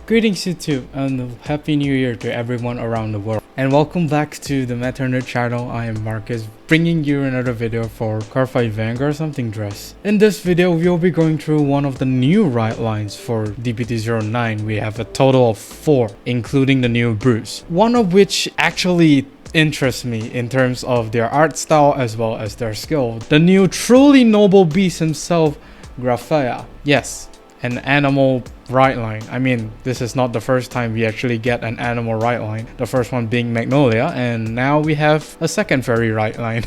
Greetings YouTube and Happy New Year to everyone around the world. And welcome back to the Meta channel. I am Marcus, bringing you another video for Cardfight Vanguard something dress. In this video, we'll be going through one of the new ride lines for DPT-09. We have a total of 4, including the new Bruce. One of which actually interests me in terms of their art style as well as their skill. The new truly noble beast himself, Granfia. Yes, an animal ride line. I mean, this is not the first time we actually get an animal ride line. The first one being Magnolia, and now we have a second fairy ride line.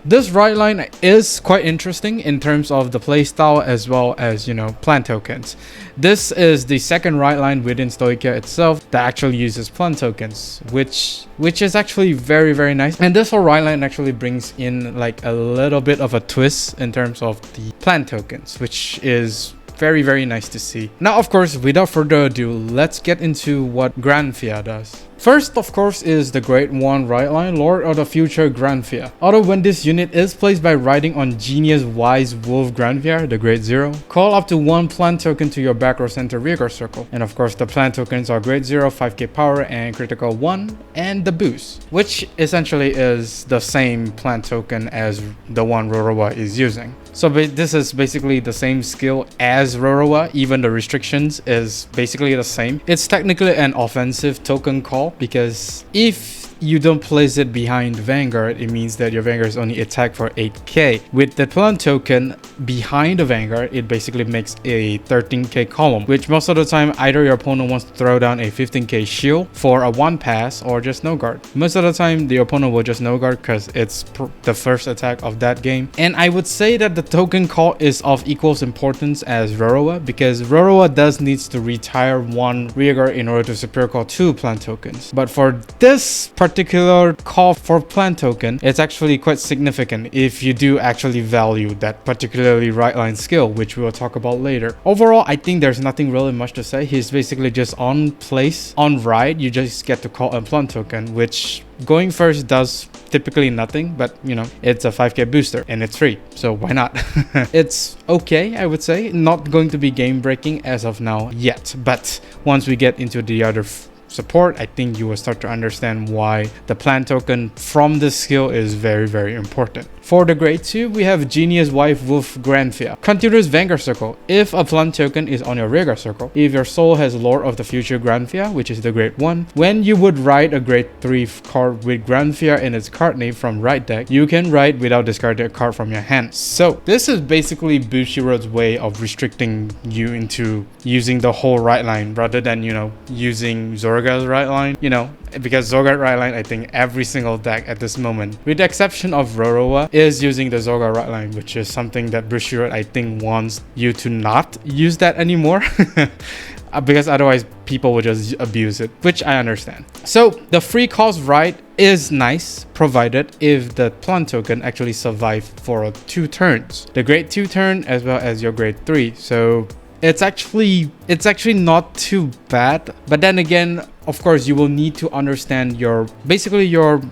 This ride line is quite interesting in terms of the playstyle as well as, you know, plant tokens. This is the second ride line within Stoicheia itself that actually uses plant tokens, which is actually very nice. And this whole ride line actually brings in like a little bit of a twist in terms of the plant tokens, which is very nice to see. Now, of course, without further ado, let's get into what Granfia does. First, of course, is the Grade 1 ride line, Lord of the Future Granfia. Although when this unit is placed by riding on Genius Wise Wolf Granfia, the Grade 0, call up to 1 plant token to your back row center rearguard circle. And of course, the plant tokens are Grade 0, 5k power and critical 1, and the boost, which essentially is the same plant token as the one Rorowa is using. So this is basically the same skill as Rorowa, even the restrictions is basically the same. It's technically an offensive token call, because if you don't place it behind Vanguard, it means that your Vanguard is only attacked for 8k. With the plant token behind the Vanguard, it basically makes a 13k column, which most of the time either your opponent wants to throw down a 15k shield for a 1 pass or just no guard. Most of the time the opponent will just no guard because it's the first attack of that game. And I would say that the token call is of equal importance as Rorowa, because Rorowa does needs to retire 1 rearguard in order to superior call 2 plant tokens. But for this particular call for plant token, it's actually quite significant if you do actually value that particularly right line skill, which we will talk about later. Overall, I think there's nothing really much to say. He's basically just on place, on ride, you just get to call a plant token, which going first does typically nothing, but you know, it's a 5k booster and it's free, so why not? It's okay, I would say. Not going to be game breaking as of now yet, but once we get into the other support, I think you will start to understand why the plant token from this skill is very important. For the Grade 2, we have Genius Wife Wolf Granfia. Continuous Vanguard Circle. If a plant token is on your rearguard circle, if your soul has Lord of the Future Granfia, which is the Grade 1, when you would ride a Grade 3 card with Granfia in its card name from right deck, you can ride without discarding a card from your hand. So this is basically Bushiroad's way of restricting you into using the whole right line rather than, you know, using Zorga's right line, you know, because Zorga right line, I think every single deck at this moment, with the exception of Rorowa, is using the Zorga right line, which is something that Bushiroad, I think, wants you to not use that anymore. Because otherwise people will just abuse it, which I understand. So the free cost ride is nice, provided if the plant token actually survive for 2 turns, the Grade 2 turn as well as your Grade 3. So it's actually not too bad, but then again, of course, you will need to understand your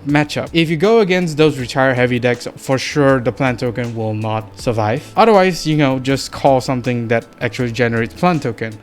matchup. If you go against those retire heavy decks, for sure the plant token will not survive. Otherwise, you know, just call something that actually generates plant token,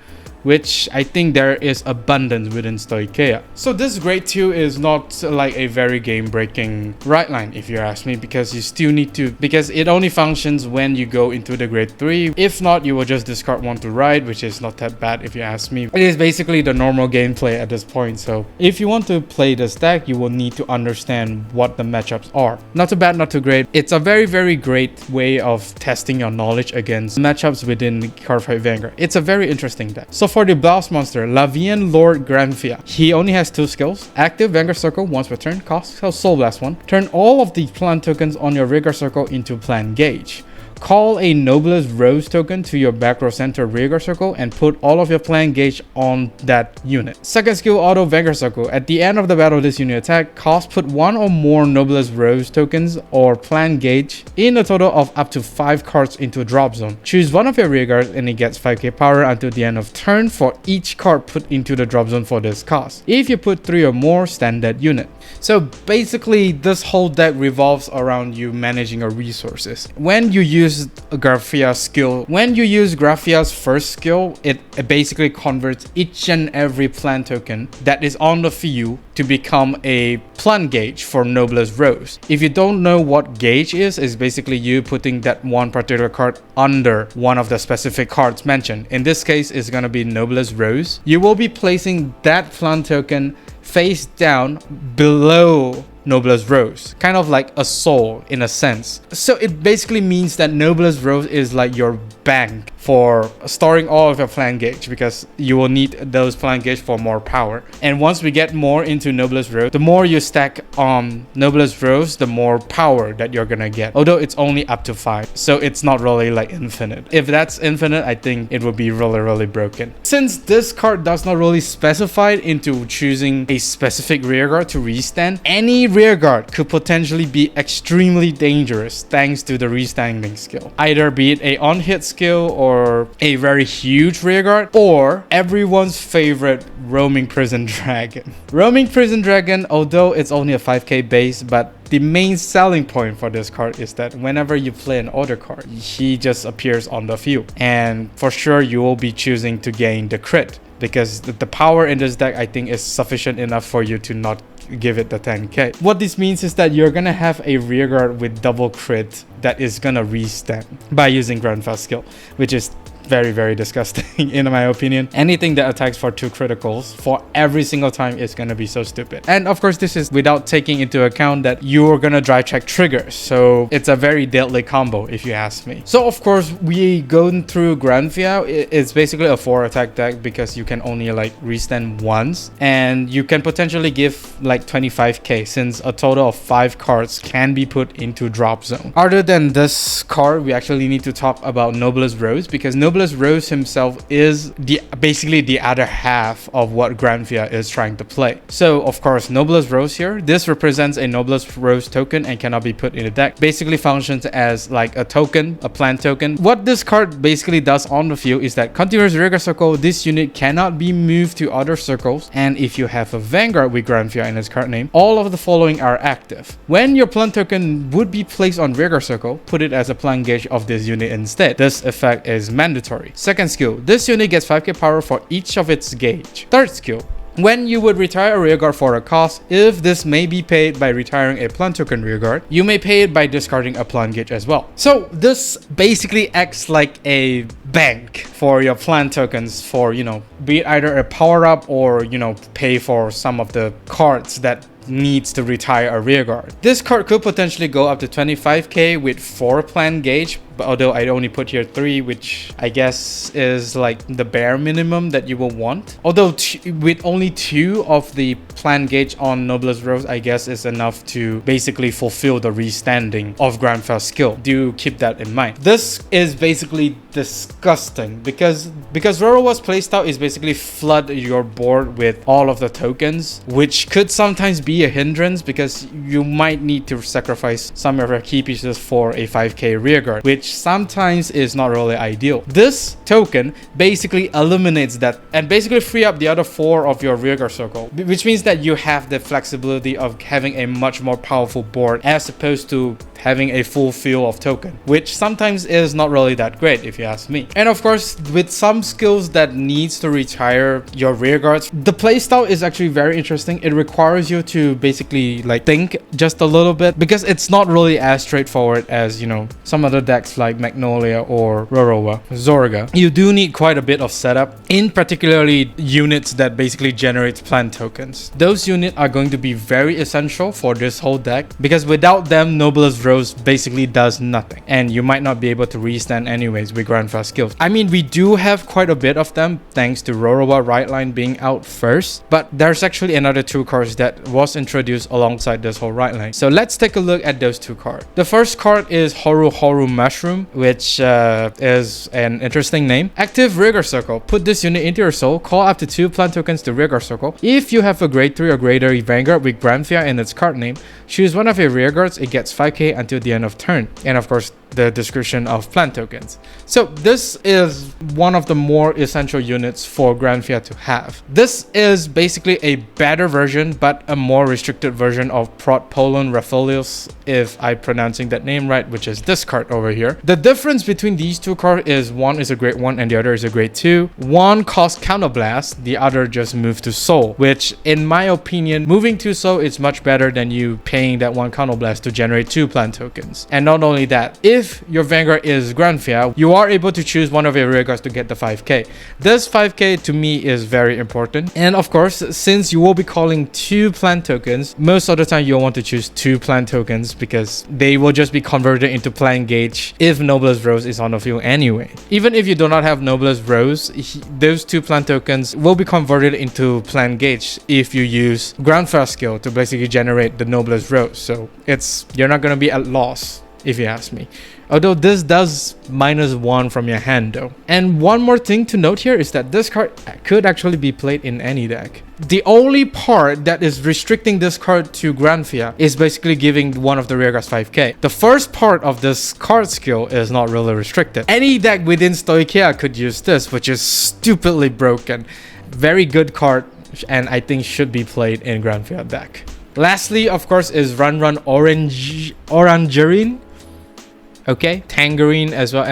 which I think there is abundance within Stoicheia. So this Grade 2 is not like a very game-breaking right line, if you ask me, because you still need to, because it only functions when you go into the Grade 3. If not, you will just discard 1 to ride, which is not that bad if you ask me. It is basically the normal gameplay at this point, so if you want to play this deck, you will need to understand what the matchups are. Not too bad, not too great. It's a very great way of testing your knowledge against matchups within Cardfight Vanguard. It's a very interesting deck. So for the Blast Monster, Lavien Lord Granfia. He only has 2 skills. Active Vanguard Circle once per turn, cost Soul Blast 1. Turn all of the plant tokens on your rearguard circle into plant gauge. Call a Noblese Rose token to your back row center rearguard circle and put all of your plant gauge on that unit. Second skill, Auto Vanguard Circle. At the end of the battle, this unit attack cost put 1 or more Noblese Rose tokens or plant gauge in a total of up to 5 cards into a drop zone. Choose one of your rearguards and it gets 5k power until the end of turn for each card put into the drop zone for this cost. If you put 3 or more, stand that unit. So basically, this whole deck revolves around you managing your resources. When you use use Granfia's skill. When you use Granfia's first skill, it basically converts each and every plant token that is on the field to become a plant gauge for Noblese Rose. If you don't know what gauge is, it's basically you putting that one particular card under one of the specific cards mentioned. In this case, it's gonna be Noblese Rose. You will be placing that plant token face down below Noblese Rose, kind of like a soul in a sense. So it basically means that Noblese Rose is like your bank for storing all of your plant gauge, because you will need those plant gauge for more power. And once we get more into Noblese Rose, the more you stack on Noblese Rose, the more power that you're gonna get, although it's only up to 5, so it's not really like infinite. If that's infinite, I think it would be really broken. Since this card does not really specify into choosing a specific rearguard to restand, any rearguard could potentially be extremely dangerous thanks to the restanding skill, either be it a on-hit skill or a very huge rearguard, or everyone's favorite Roaming Prison Dragon. Roaming Prison Dragon, although it's only a 5k base, but the main selling point for this card is that whenever you play an order card, he just appears on the field, and for sure you will be choosing to gain the crit, because the power in this deck I think is sufficient enough for you to not give it the 10k. What this means is that you're gonna have a rearguard with double crit that is gonna restand by using Granfia's skill, which is very disgusting in my opinion. Anything that attacks for 2 criticals for every single time is gonna be so stupid. And of course, this is without taking into account that you're gonna drive check triggers, so it's a very deadly combo if you ask me. So of course, we going through Granfia, it's basically a 4 attack deck because you can only like restand once, and you can potentially give like 25k since a total of 5 cards can be put into drop zone. Other than this card, we actually need to talk about Noblese Rose, because Noblese Rose himself is basically the other half of what Granfia is trying to play. So of course, Noblese Rose here, this represents a Noblese Rose token and cannot be put in a deck. Basically functions as like a token, a plant token. What this card basically does on the field is that continuous rearguard circle, this unit cannot be moved to other circles, and if you have a Vanguard with Granfia in its card name, all of the following are active. When your plant token would be placed on rearguard circle, put it as a plant gauge of this unit instead. This effect is mandatory. Second skill, this unit gets 5k power for each of its gauge. Third skill, when you would retire a rearguard for a cost, if this may be paid by retiring a plant token rearguard, you may pay it by discarding a plant gauge as well. So this basically acts like a bank for your plant tokens for, you know, be it either a power up or, you know, pay for some of the cards that needs to retire a rearguard. This card could potentially go up to 25k with 4 plant gauge, but although I only put here 3, which I guess is like the bare minimum that you will want. Although with only 2 of the plant gauge on Noblese Rose, I guess is enough to basically fulfill the restanding of Granfia's skill. Do keep that in mind. This is basically disgusting because Rorowa's playstyle is basically flood your board with all of the tokens, which could sometimes be a hindrance because you might need to sacrifice some of your key pieces for a 5k rearguard, which sometimes is not really ideal. This token basically eliminates that and basically free up the other 4 of your rearguard circle, which means that you have the flexibility of having a much more powerful board as opposed to having a full field of token, which sometimes is not really that great if you ask me. And of course, with some skills that needs to retire your rearguards, the playstyle is actually very interesting. It requires you to basically like think just a little bit, because it's not really as straightforward as, you know, some other decks like Magnolia or Rorowa, Zorga. You do need quite a bit of setup, in particularly units that basically generate plant tokens. Those units are going to be very essential for this whole deck, because without them, Noblese Rose basically does nothing, and you might not be able to restand anyways with Granfia's skills. I mean, we do have quite a bit of them thanks to Rorowa Rideline being out first, but there's actually another 2 cards that was introduced alongside this whole Rideline. So let's take a look at those 2 cards. The first card is Horuhoru Mushroom, which is an interesting name. Active rearguard circle. Put this unit into your soul. Call up to 2 plant tokens to rearguard circle. If you have a grade 3 or greater Vanguard with Granfia in its card name, choose one of your rearguards. It gets 5k until the end of turn. And of course, the description of plant tokens. So this is one of the more essential units for Granfia to have. This is basically a better version, but a more restricted version of Prot Polon Raphelios, if I'm pronouncing that name right, which is this card over here. The difference between these two cards is one is a grade 1 and the other is a grade 2. One costs Counterblast, the other just moved to Soul, which in my opinion, moving to Soul is much better than you paying that one Counterblast to generate 2 plant tokens. And not only that, if your Vanguard is Granfia, you are able to choose one of your rearguards to get the 5k. This 5k to me is very important. And of course, since you will be calling 2 plant tokens, most of the time you'll want to choose 2 plant tokens because they will just be converted into plant gauge if Noblese Rose is on the field anyway. Even if you do not have Noblese Rose, those 2 plant tokens will be converted into plant gauge if you use Granfia skill to basically generate the Noblese Rose. So you're not going to be at loss, if you ask me. Although this does -1 from your hand though. And one more thing to note here is that this card could actually be played in any deck. The only part that is restricting this card to Granfia is basically giving one of the rearguards 5k. The first part of this card skill is not really restricted. Any deck within Stoicheia could use this, which is stupidly broken. Very good card, and I think should be played in Granfia deck. Lastly, of course, is Ranran Orangerin. Okay, tangerine as well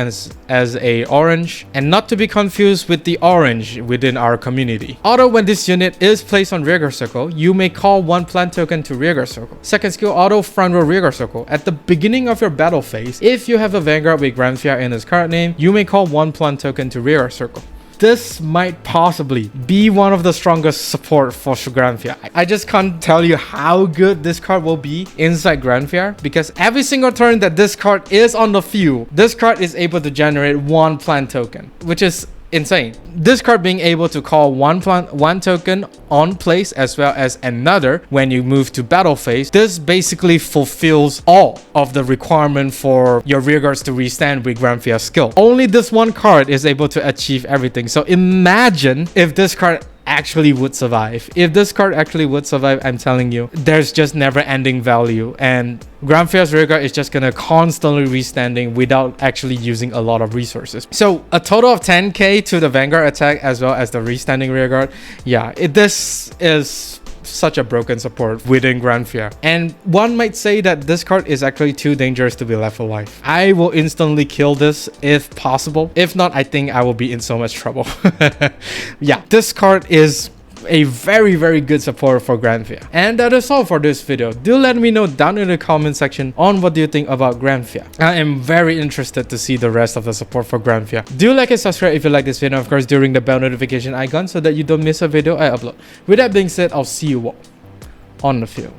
as a orange, and not to be confused with the orange within our community. Auto, when this unit is placed on rearguard circle, you may call 1 plant token to rearguard circle. Second skill, auto front row rearguard circle. At the beginning of your battle phase, if you have a Vanguard with Granfia in its card name, you may call 1 plant token to rearguard circle. This might possibly be one of the strongest support for Granfia. I just can't tell you how good this card will be inside Granfia, because every single turn that this card is on the field, this card is able to generate 1 plant token, which is insane. This card being able to call 1 token on place as well as another when you move to battle phase, this basically fulfills all of the requirement for your rearguards to restand with Granfia skill. Only this one card is able to achieve everything. So imagine if this card actually would survive. If this card actually would survive, I'm telling you, there's just never ending value, and Granfia's rearguard is just gonna constantly restanding without actually using a lot of resources. So a total of 10k to the Vanguard attack as well as the restanding rearguard. Yeah, this is such a broken support within Granfia, and one might say that this card is actually too dangerous to be left alive. I will instantly kill this if possible. If not, I think I will be in so much trouble. Yeah, this card is a very good support for Granfia. And that is all for this video. Do let me know down in the comment section on what do you think about Granfia. I am very interested to see the rest of the support for Granfia. Do like and subscribe if you like this video, of course, during the bell notification icon so that you don't miss a video I upload. With that being said, I'll see you all on the field.